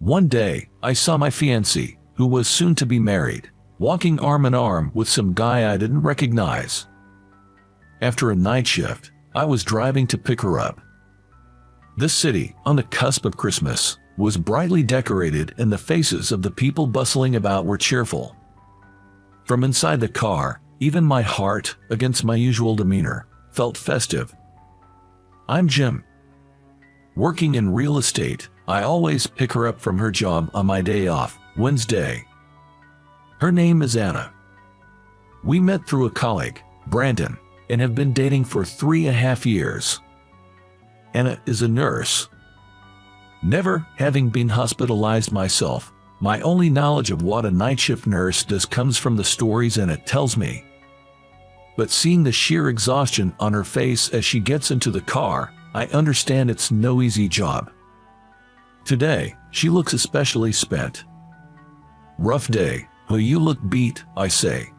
One day, I saw my fiancée, who was soon to be married, walking arm in arm with some guy I didn't recognize. After a night shift, I was driving to pick her up. This city, on the cusp of Christmas, was brightly decorated and the faces of the people bustling about were cheerful. From inside the car, even my heart, against my usual demeanor, felt festive. I'm Jim. Working in real estate, I always pick her up from her job on my day off, Wednesday. Her name is Anna. We met through a colleague, Brandon, and have been dating for 3.5 years. Anna is a nurse. Never having been hospitalized myself, my only knowledge of what a night shift nurse does comes from the stories Anna tells me. But seeing the sheer exhaustion on her face as she gets into the car, I understand it's no easy job. Today, she looks especially spent. Rough day. Oh, you look beat, I say.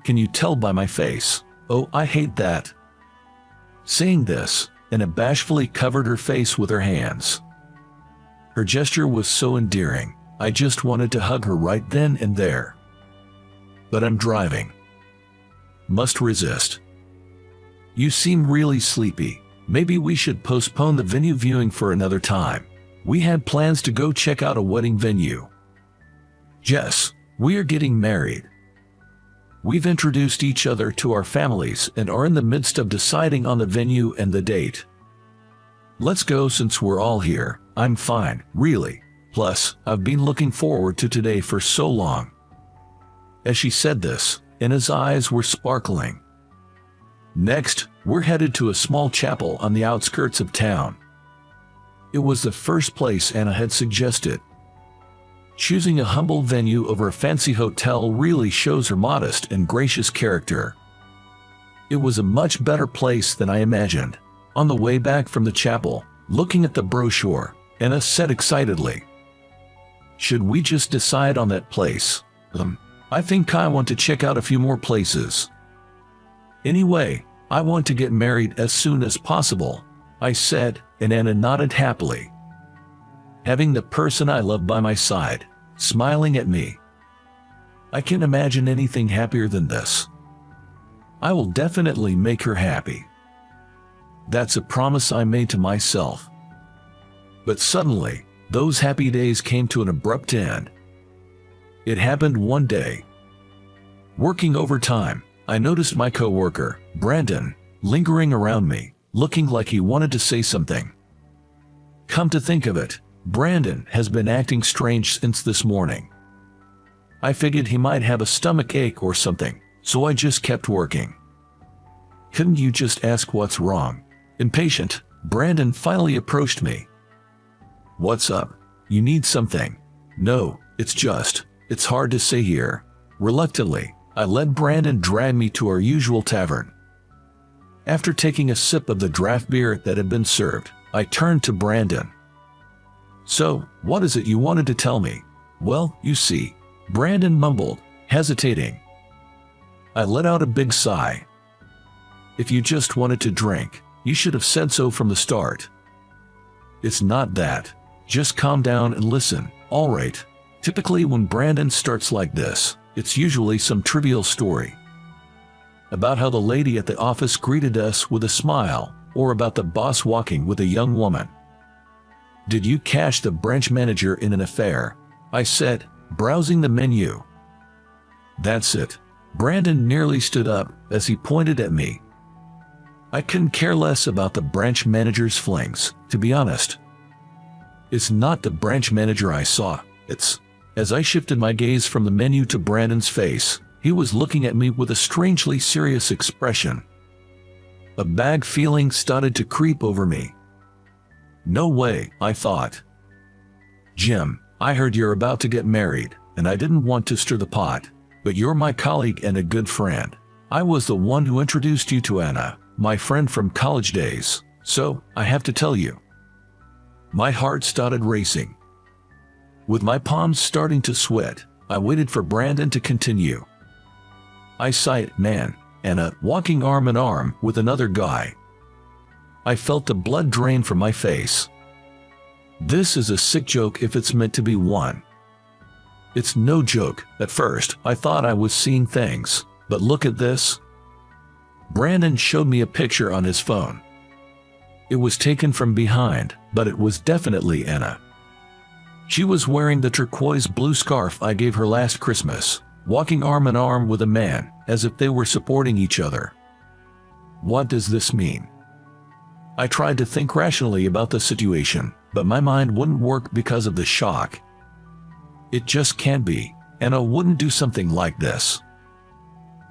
Can you tell by my face? Oh, I hate that. Saying this, Anna bashfully covered her face with her hands. Her gesture was so endearing, I just wanted to hug her right then and there. But I'm driving. Must resist. You seem really sleepy. Maybe we should postpone the venue viewing for another time. We had plans to go check out a wedding venue. Jess, we are getting married. We've introduced each other to our families and are in the midst of deciding on the venue and the date. Let's go since we're all here. I'm fine, really. Plus, I've been looking forward to today for so long. As she said this, Anna's eyes were sparkling. Next, we're headed to a small chapel on the outskirts of town. It was the first place Anna had suggested. Choosing a humble venue over a fancy hotel really shows her modest and gracious character. It was a much better place than I imagined. On the way back from the chapel, looking at the brochure, Anna said excitedly, "Should we just decide on that place? I think I want to check out a few more places. Anyway, I want to get married as soon as possible," I said, and Anna nodded happily. Having the person I love by my side, smiling at me. I can't imagine anything happier than this. I will definitely make her happy. That's a promise I made to myself. But suddenly, those happy days came to an abrupt end. It happened one day. Working overtime, I noticed my coworker, Brandon, lingering around me, looking like he wanted to say something. Come to think of it, Brandon has been acting strange since this morning. I figured he might have a stomach ache or something, so I just kept working. Couldn't you just ask what's wrong? Impatient, Brandon finally approached me. What's up? You need something? No, it's hard to say here. Reluctantly, I let Brandon drag me to our usual tavern. After taking a sip of the draft beer that had been served, I turned to Brandon. So, what is it you wanted to tell me? Well, you see, Brandon mumbled, hesitating. I let out a big sigh. If you just wanted to drink, you should have said so from the start. It's not that. Just calm down and listen, all right? Typically when Brandon starts like this, it's usually some trivial story. About how the lady at the office greeted us with a smile, or about the boss walking with a young woman. Did you catch the branch manager in an affair? I said, browsing the menu. That's it. Brandon nearly stood up as he pointed at me. I couldn't care less about the branch manager's flings, to be honest. It's not the branch manager I saw, it's... As I shifted my gaze from the menu to Brandon's face, he was looking at me with a strangely serious expression. A vague feeling started to creep over me. No way, I thought. Jim, I heard you're about to get married, and I didn't want to stir the pot, but you're my colleague and a good friend. I was the one who introduced you to Anna, my friend from college days, so I have to tell you. My heart started racing. With my palms starting to sweat, I waited for Brandon to continue. I sighed, man, Anna walking arm in arm with another guy. I felt the blood drain from my face. This is a sick joke if it's meant to be one. It's no joke. At first, I thought I was seeing things, but look at this. Brandon showed me a picture on his phone. It was taken from behind, but it was definitely Anna. She was wearing the turquoise blue scarf I gave her last Christmas, walking arm in arm with a man, as if they were supporting each other. What does this mean? I tried to think rationally about the situation, but my mind wouldn't work because of the shock. It just can't be. Anna wouldn't do something like this.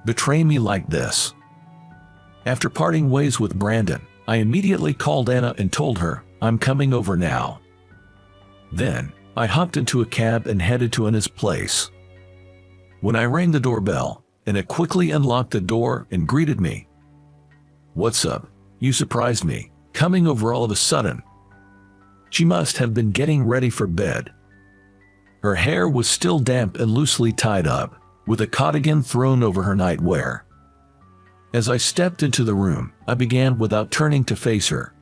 Betray me like this. After parting ways with Brandon, I immediately called Anna and told her, I'm coming over now. Then, I hopped into a cab and headed to Anna's place. When I rang the doorbell, Anna quickly unlocked the door and greeted me. What's up? You surprised me, coming over all of a sudden. She must have been getting ready for bed. Her hair was still damp and loosely tied up, with a cardigan thrown over her nightwear. As I stepped into the room, I began without turning to face her.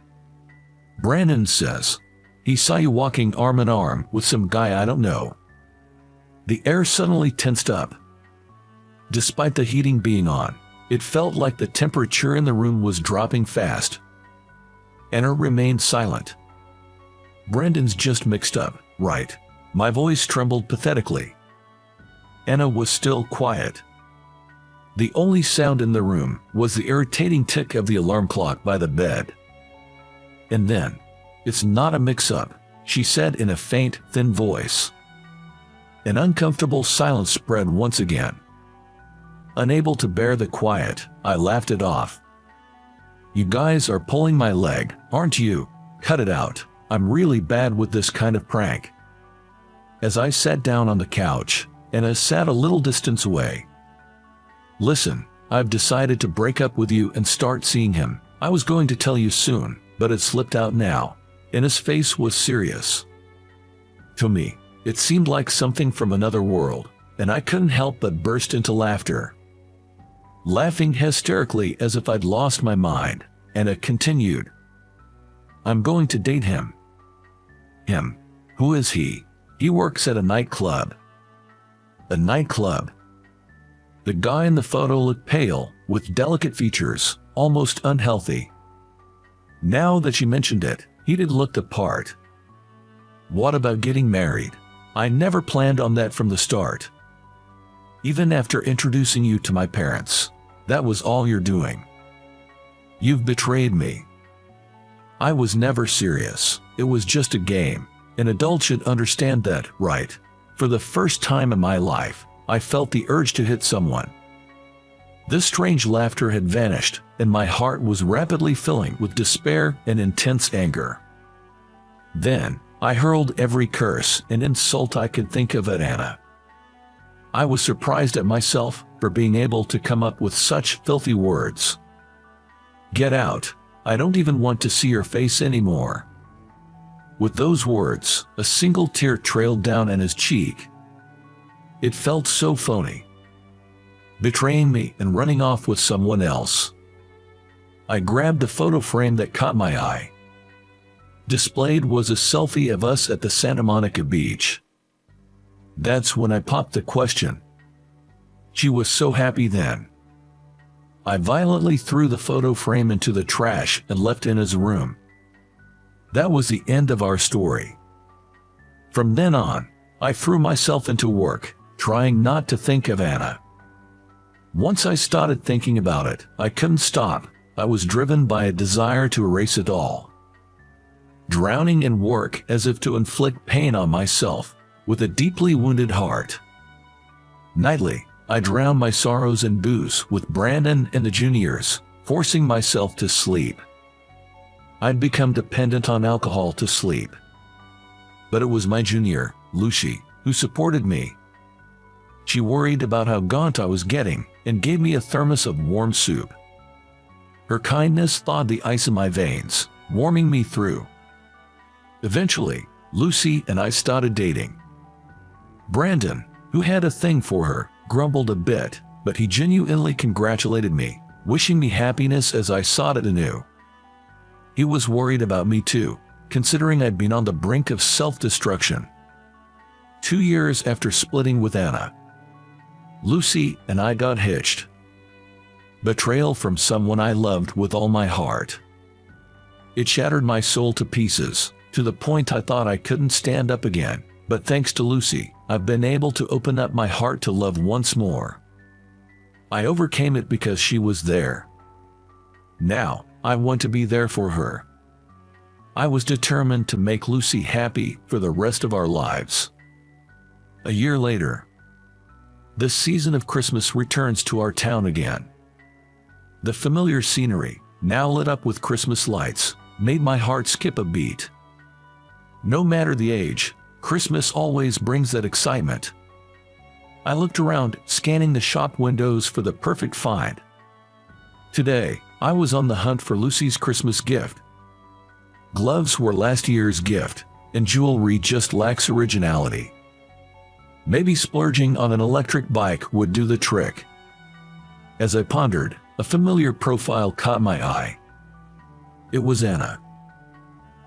Brandon says, he saw you walking arm in arm with some guy I don't know. The air suddenly tensed up. Despite the heating being on, it felt like the temperature in the room was dropping fast. Anna remained silent. Brandon's just mixed up, right? My voice trembled pathetically. Anna was still quiet. The only sound in the room was the irritating tick of the alarm clock by the bed. And then, it's not a mix-up, she said in a faint, thin voice. An uncomfortable silence spread once again. Unable to bear the quiet, I laughed it off. You guys are pulling my leg, aren't you? Cut it out. I'm really bad with this kind of prank. As I sat down on the couch, Anna sat a little distance away. Listen, I've decided to break up with you and start seeing him. I was going to tell you soon, but it slipped out now. Anna's face was serious. To me, it seemed like something from another world, and I couldn't help but burst into laughter. Laughing hysterically as if I'd lost my mind, Anna continued. I'm going to date him. Him? Who is he? He works at a nightclub. A nightclub? The guy in the photo looked pale, with delicate features, almost unhealthy. Now that she mentioned it, he did look the part. What about getting married? I never planned on that from the start. Even after introducing you to my parents, that was all you're doing. You've betrayed me. I was never serious. It was just a game. An adult should understand that, right? For the first time in my life, I felt the urge to hit someone. This strange laughter had vanished, and my heart was rapidly filling with despair and intense anger. Then, I hurled every curse and insult I could think of at Anna. I was surprised at myself for being able to come up with such filthy words. Get out. I don't even want to see your face anymore. With those words, a single tear trailed down Anna's cheek. It felt so phony. Betraying me and running off with someone else. I grabbed the photo frame that caught my eye. Displayed was a selfie of us at the Santa Monica beach. That's when I popped the question. She was so happy then. I violently threw the photo frame into the trash and left Anna's room. That was the end of our story. From then on, I threw myself into work, trying not to think of Anna. Once I started thinking about it, I couldn't stop. I was driven by a desire to erase it all. Drowning in work as if to inflict pain on myself, with a deeply wounded heart. Nightly, I drowned my sorrows in booze with Brandon and the juniors, forcing myself to sleep. I'd become dependent on alcohol to sleep. But it was my junior, Lucy, who supported me. She worried about how gaunt I was getting and gave me a thermos of warm soup. Her kindness thawed the ice in my veins, warming me through. Eventually, Lucy and I started dating. Brandon, who had a thing for her, grumbled a bit, but he genuinely congratulated me, wishing me happiness as I sought it anew. He was worried about me too, considering I'd been on the brink of self-destruction. 2 years after splitting with Anna, Lucy and I got hitched. Betrayal from someone I loved with all my heart. It shattered my soul to pieces, to the point I thought I couldn't stand up again, but thanks to Lucy, I've been able to open up my heart to love once more. I overcame it because she was there. Now, I want to be there for her. I was determined to make Lucy happy for the rest of our lives. A year later, the season of Christmas returns to our town again. The familiar scenery, now lit up with Christmas lights, made my heart skip a beat. No matter the age, Christmas always brings that excitement. I looked around, scanning the shop windows for the perfect find. Today, I was on the hunt for Lucy's Christmas gift. Gloves were last year's gift, and jewelry just lacks originality. Maybe splurging on an electric bike would do the trick. As I pondered, a familiar profile caught my eye. It was Anna.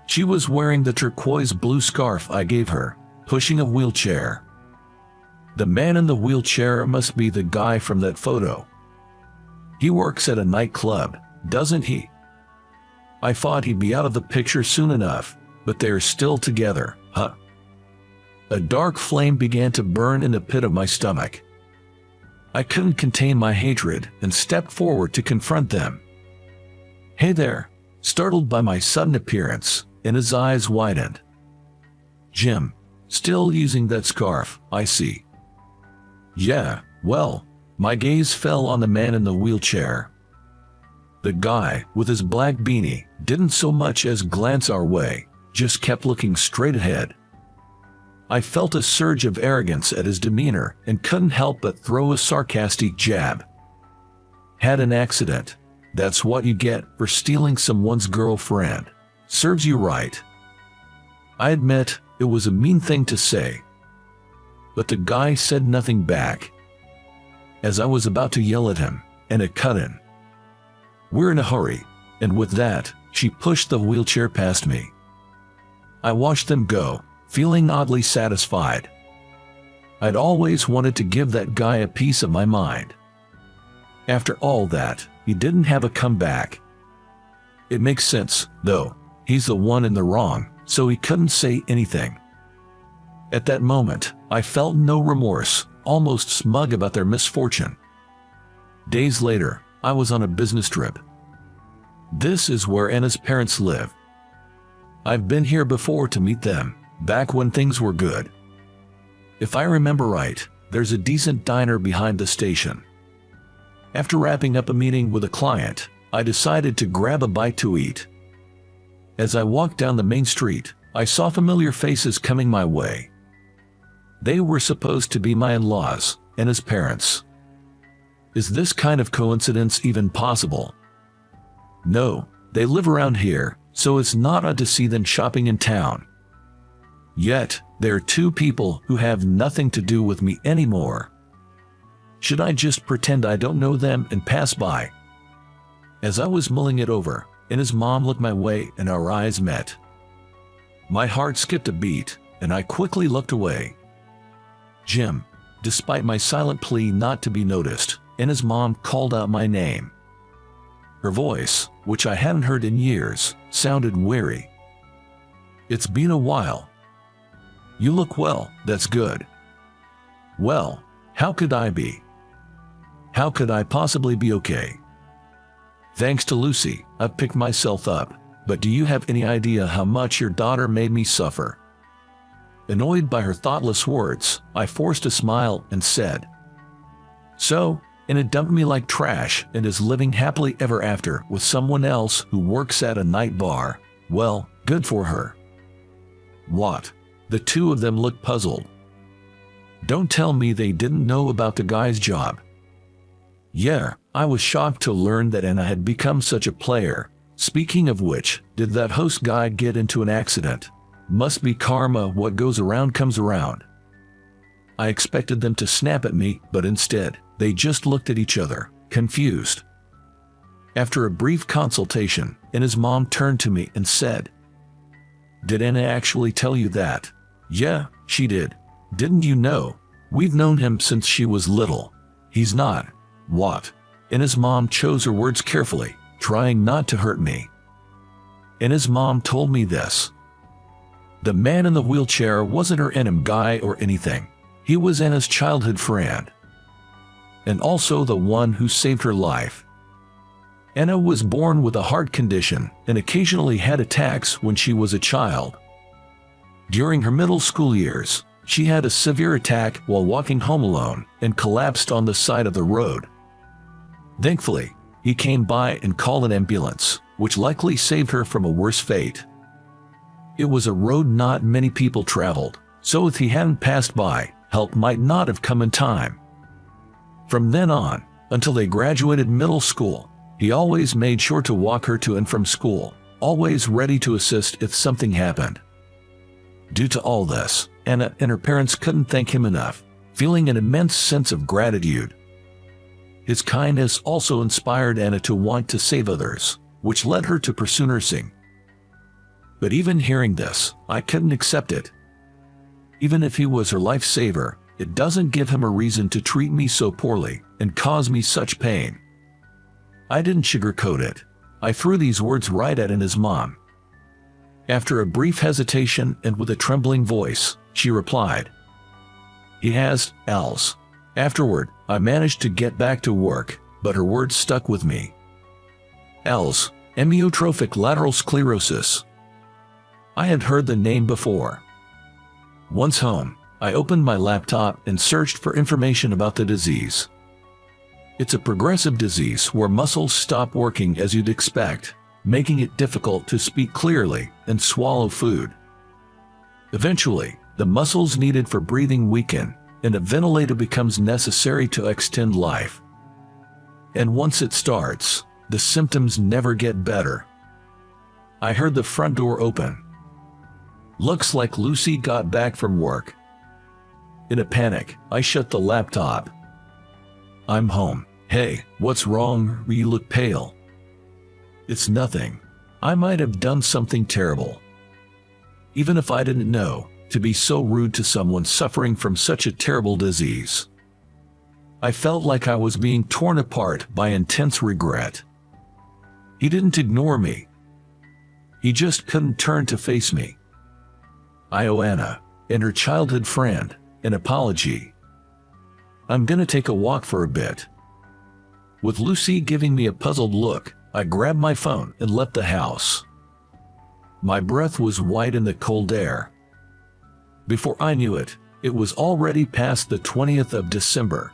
She was wearing the turquoise blue scarf I gave her, pushing a wheelchair. The man in the wheelchair must be the guy from that photo. He works at a nightclub, doesn't he? I thought he'd be out of the picture soon enough, but they're still together, huh? A dark flame began to burn in the pit of my stomach. I couldn't contain my hatred and stepped forward to confront them. "Hey there," startled by my sudden appearance, and his eyes widened. "Jim, still using that scarf, I see." "Yeah, well," my gaze fell on the man in the wheelchair. The guy, with his black beanie, didn't so much as glance our way, just kept looking straight ahead. I felt a surge of arrogance at his demeanor and couldn't help but throw a sarcastic jab. "Had an accident. That's what you get for stealing someone's girlfriend. Serves you right." I admit, it was a mean thing to say. But the guy said nothing back. As I was about to yell at him, and it cut in. "We're in a hurry," and with that, she pushed the wheelchair past me. I watched them go, feeling oddly satisfied. I'd always wanted to give that guy a piece of my mind. After all that, he didn't have a comeback. It makes sense, though. He's the one in the wrong, so he couldn't say anything. At that moment, I felt no remorse, almost smug about their misfortune. Days later, I was on a business trip. This is where Anna's parents live. I've been here before to meet them, back when things were good. If I remember right, there's a decent diner behind the station. After wrapping up a meeting with a client, I decided to grab a bite to eat. As I walked down the main street, I saw familiar faces coming my way. They were supposed to be my in-laws, and his parents. Is this kind of coincidence even possible? No, they live around here, so it's not odd to see them shopping in town. Yet, there are two people who have nothing to do with me anymore. Should I just pretend I don't know them and pass by? As I was mulling it over, and his mom looked my way and our eyes met. My heart skipped a beat, and I quickly looked away. "Jim," despite my silent plea not to be noticed, and his mom called out my name. Her voice, which I hadn't heard in years, sounded weary. "It's been a while. You look well, that's good." "Well, how could I be? How could I possibly be okay? Thanks to Lucy, I've picked myself up, but do you have any idea how much your daughter made me suffer?" Annoyed by her thoughtless words, I forced a smile and said, "So, Anna dumped me like trash and is living happily ever after with someone else who works at a night bar. Well, good for her." "What?" The two of them looked puzzled. "Don't tell me they didn't know about the guy's job." Yeah, I was shocked to learn that Anna had become such a player. Speaking of which, did that host guy get into an accident? Must be karma, what goes around comes around. I expected them to snap at me, but instead, they just looked at each other, confused. After a brief consultation, Anna's mom turned to me and said, Did Anna actually tell you that? Yeah, she did. Didn't you know? We've known him since she was little. He's not. What? Anna's mom chose her words carefully, trying not to hurt me. Anna's mom told me this. The man in the wheelchair wasn't her enemy guy or anything. He was Anna's childhood friend. And also the one who saved her life. Anna was born with a heart condition and occasionally had attacks when she was a child. During her middle school years, she had a severe attack while walking home alone and collapsed on the side of the road. Thankfully, he came by and called an ambulance, which likely saved her from a worse fate. It was a road not many people traveled, so if he hadn't passed by, help might not have come in time. From then on, until they graduated middle school, he always made sure to walk her to and from school, always ready to assist if something happened. Due to all this, Anna and her parents couldn't thank him enough, feeling an immense sense of gratitude. His kindness also inspired Anna to want to save others, which led her to pursue nursing. But even hearing this, I couldn't accept it. Even if he was her lifesaver, it doesn't give him a reason to treat me so poorly and cause me such pain. I didn't sugarcoat it. I threw these words right at Anna's mom. After a brief hesitation and with a trembling voice, she replied, "He has, Els." Afterward, I managed to get back to work, but her words stuck with me. Els, amyotrophic lateral sclerosis. I had heard the name before. Once home, I opened my laptop and searched for information about the disease. It's a progressive disease where muscles stop working as you'd expect, making it difficult to speak clearly and swallow food. Eventually, the muscles needed for breathing weaken, and a ventilator becomes necessary to extend life. And once it starts, the symptoms never get better. I heard the front door open. Looks like Lucy got back from work. In a panic, I shut the laptop. "I'm home. Hey, what's wrong? You look pale." "It's nothing. I might have done something terrible." Even if I didn't know, to be so rude to someone suffering from such a terrible disease. I felt like I was being torn apart by intense regret. He didn't ignore me. He just couldn't turn to face me. I owe Anna, and her childhood friend, an apology. I'm gonna take a walk for a bit. With Lucy giving me a puzzled look, I grabbed my phone and left the house. My breath was white in the cold air. Before I knew it, it was already past the 20th of December.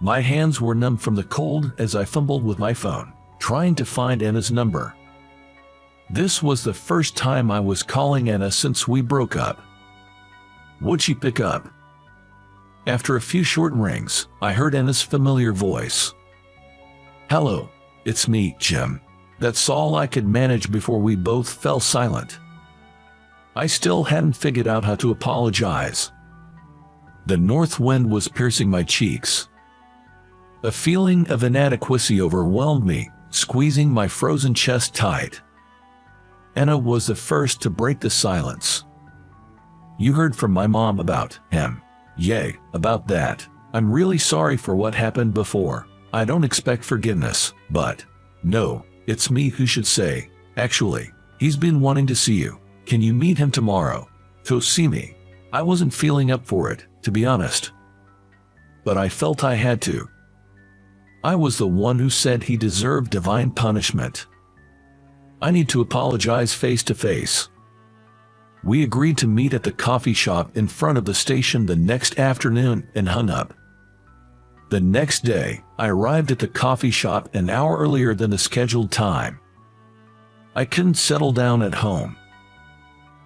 My hands were numb from the cold as I fumbled with my phone, trying to find Anna's number. This was the first time I was calling Anna since we broke up. Would she pick up? After a few short rings, I heard Anna's familiar voice. "Hello, it's me, Jim." That's all I could manage before we both fell silent. I still hadn't figured out how to apologize. The north wind was piercing my cheeks. A feeling of inadequacy overwhelmed me, squeezing my frozen chest tight. Anna was the first to break the silence. "You heard from my mom about him." "Yay, about that. I'm really sorry for what happened before. I don't expect forgiveness, but..." "No, it's me who should say. Actually, he's been wanting to see you. Can you meet him tomorrow? To see me?" I wasn't feeling up for it, to be honest. But I felt I had to. I was the one who said he deserved divine punishment. I need to apologize face to face. We agreed to meet at the coffee shop in front of the station the next afternoon and hung up. The next day, I arrived at the coffee shop an hour earlier than the scheduled time. I couldn't settle down at home.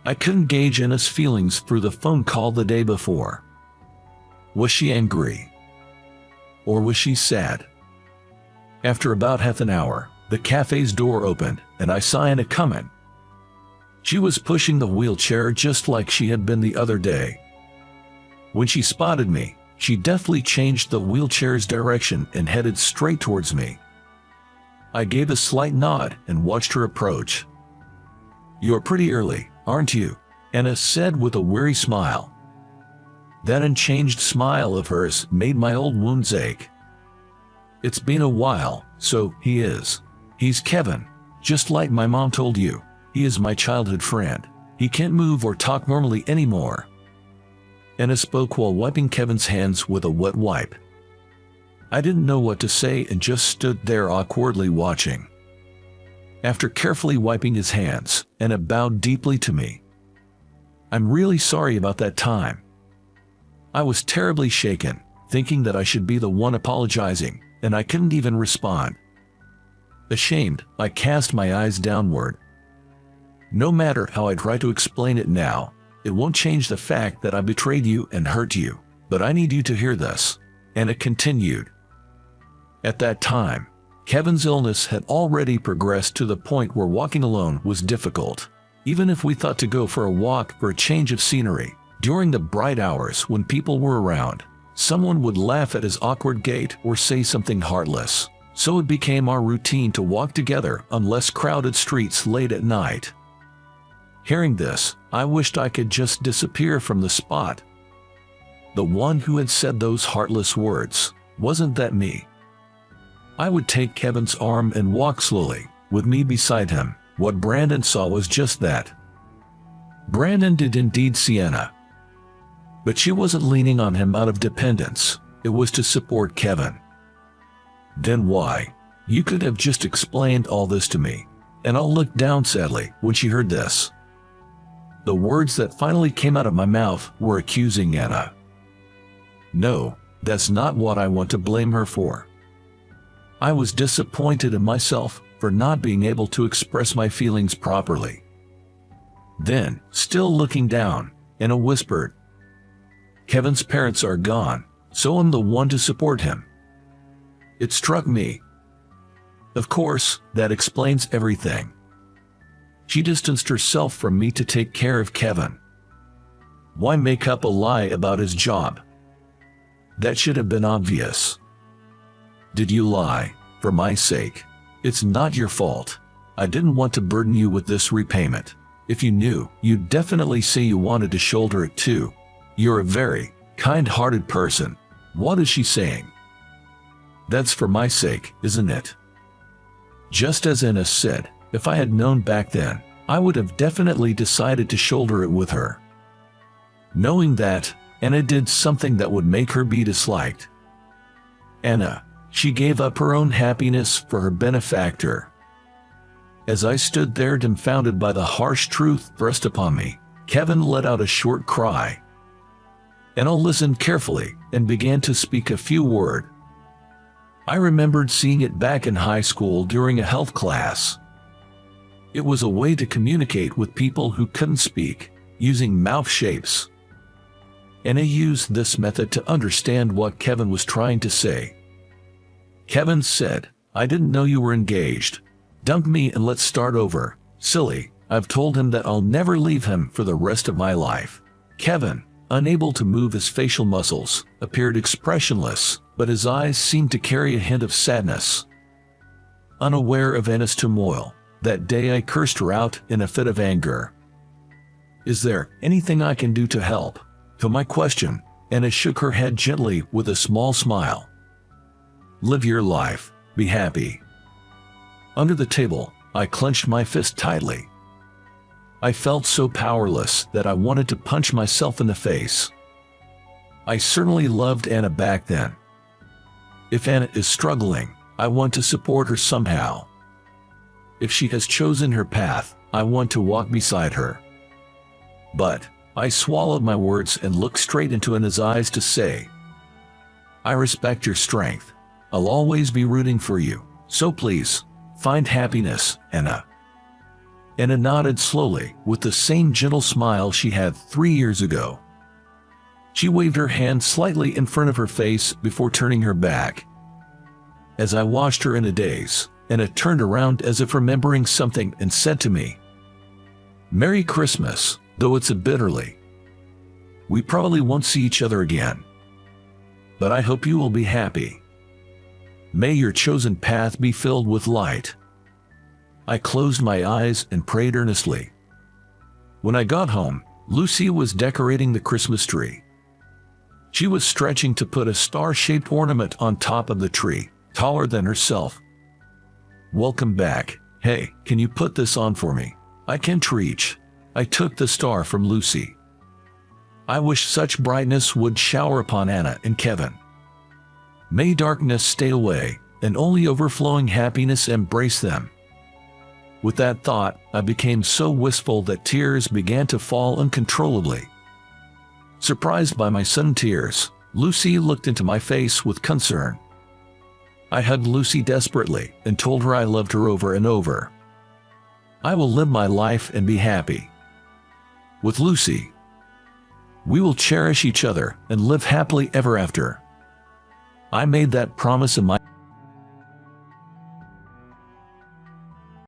I couldn't gauge Anna's feelings through the phone call the day before. Was she angry? Or was she sad? After about half an hour, the cafe's door opened, and I saw Anna coming. She was pushing the wheelchair just like she had been the other day. When she spotted me, she deftly changed the wheelchair's direction and headed straight towards me. I gave a slight nod and watched her approach. "You're pretty early, aren't you?" Anna said with a weary smile. That unchanged smile of hers made my old wounds ache. "It's been a while, so he is. He's Kevin, just like my mom told you. He is my childhood friend. He can't move or talk normally anymore." Anna spoke while wiping Kevin's hands with a wet wipe. I didn't know what to say and just stood there awkwardly watching. After carefully wiping his hands, Anna bowed deeply to me. "I'm really sorry about that time." I was terribly shaken, thinking that I should be the one apologizing, and I couldn't even respond. Ashamed, I cast my eyes downward. No matter how I try to explain it now, it won't change the fact that I betrayed you and hurt you, but I need you to hear this. And it continued. At that time, Kevin's illness had already progressed to the point where walking alone was difficult. Even if we thought to go for a walk for a change of scenery, during the bright hours when people were around, someone would laugh at his awkward gait or say something heartless. So it became our routine to walk together on less crowded streets late at night. Hearing this, I wished I could just disappear from the spot. The one who had said those heartless words, wasn't that me? I would take Kevin's arm and walk slowly, with me beside him. What Brandon saw was just that. Brandon did indeed see Anna. But she wasn't leaning on him out of dependence, it was to support Kevin. Then why? You could have just explained all this to me. And I looked down sadly when she heard this. The words that finally came out of my mouth were accusing Anna. No, that's not what I want to blame her for. I was disappointed in myself for not being able to express my feelings properly. Then, still looking down, Anna whispered, "Kevin's parents are gone, so I'm the one to support him." It struck me. Of course, that explains everything. She distanced herself from me to take care of Kevin. Why make up a lie about his job? That should have been obvious. Did you lie? For my sake. It's not your fault. I didn't want to burden you with this repayment. If you knew, you'd definitely say you wanted to shoulder it too. You're a very kind-hearted person. What is she saying? That's for my sake, isn't it? Just as Anna said, if I had known back then, I would have definitely decided to shoulder it with her. Knowing that, Anna did something that would make her be disliked. Anna, she gave up her own happiness for her benefactor. As I stood there dumbfounded by the harsh truth thrust upon me, Kevin let out a short cry. Anna listened carefully and began to speak a few words. I remembered seeing it back in high school during a health class. It was a way to communicate with people who couldn't speak, using mouth shapes. Anna used this method to understand what Kevin was trying to say. Kevin said, "I didn't know you were engaged. Dump me and let's start over. Silly, I've told him that I'll never leave him for the rest of my life." Kevin, unable to move his facial muscles, appeared expressionless, but his eyes seemed to carry a hint of sadness. Unaware of Anna's turmoil, that day I cursed her out in a fit of anger. "Is there anything I can do to help?" To my question, Anna shook her head gently with a small smile. "Live your life, be happy." Under the table, I clenched my fist tightly. I felt so powerless that I wanted to punch myself in the face. I certainly loved Anna back then. If Anna is struggling, I want to support her somehow. If she has chosen her path, I want to walk beside her. But I swallowed my words and looked straight into Anna's eyes to say, "I respect your strength. I'll always be rooting for you, so please, find happiness, Anna." Anna nodded slowly, with the same gentle smile she had 3 years ago. She waved her hand slightly in front of her face before turning her back. As I watched her in a daze, Anna turned around as if remembering something and said to me, "Merry Christmas, though it's a bit early. We probably won't see each other again. But I hope you will be happy. May your chosen path be filled with light." I closed my eyes and prayed earnestly. When I got home, Lucy was decorating the Christmas tree. She was stretching to put a star-shaped ornament on top of the tree, taller than herself. "Welcome back. Hey, can you put this on for me? I can't reach." I took the star from Lucy. I wish such brightness would shower upon Anna and Kevin. May darkness stay away, and only overflowing happiness embrace them. With that thought, I became so wistful that tears began to fall uncontrollably. Surprised by my sudden tears, Lucy looked into my face with concern. I hugged Lucy desperately and told her I loved her over and over. I will live my life and be happy with Lucy. We will cherish each other and live happily ever after. I made that promise in my